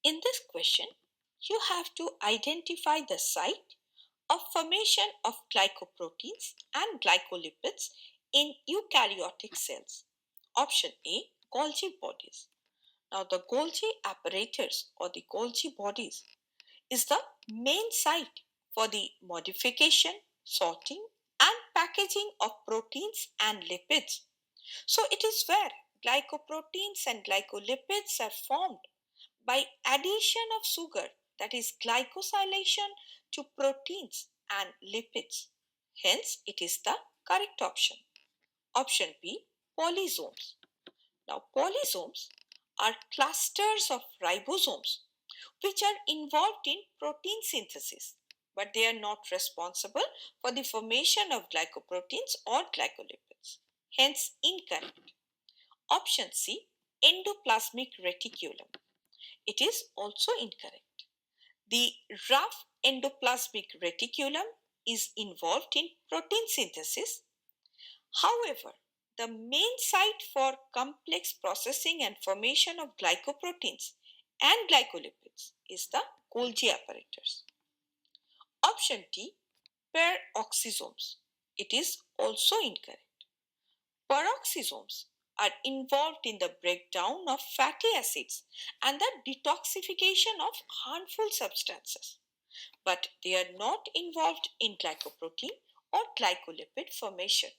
In this question, you have to identify the site of formation of glycoproteins and glycolipids in eukaryotic cells. Option A, Golgi bodies. Now, the Golgi apparatus or the Golgi bodies is the main site for the modification, sorting, and packaging of proteins and lipids. So, it is where glycoproteins and glycolipids are formed by addition of sugar, that is glycosylation, to proteins and lipids. Hence, it is the correct option. Option B, polysomes. Now, polysomes are clusters of ribosomes which are involved in protein synthesis, but they are not responsible for the formation of glycoproteins or glycolipids. Hence, incorrect. Option C, endoplasmic reticulum. It is also incorrect. The rough endoplasmic reticulum is involved in protein synthesis. However, the main site for complex processing and formation of glycoproteins and glycolipids is the Golgi apparatus. Option D, peroxisomes. It is also incorrect. Peroxisomes are involved in the breakdown of fatty acids and the detoxification of harmful substances, but they are not involved in glycoprotein or glycolipid formation.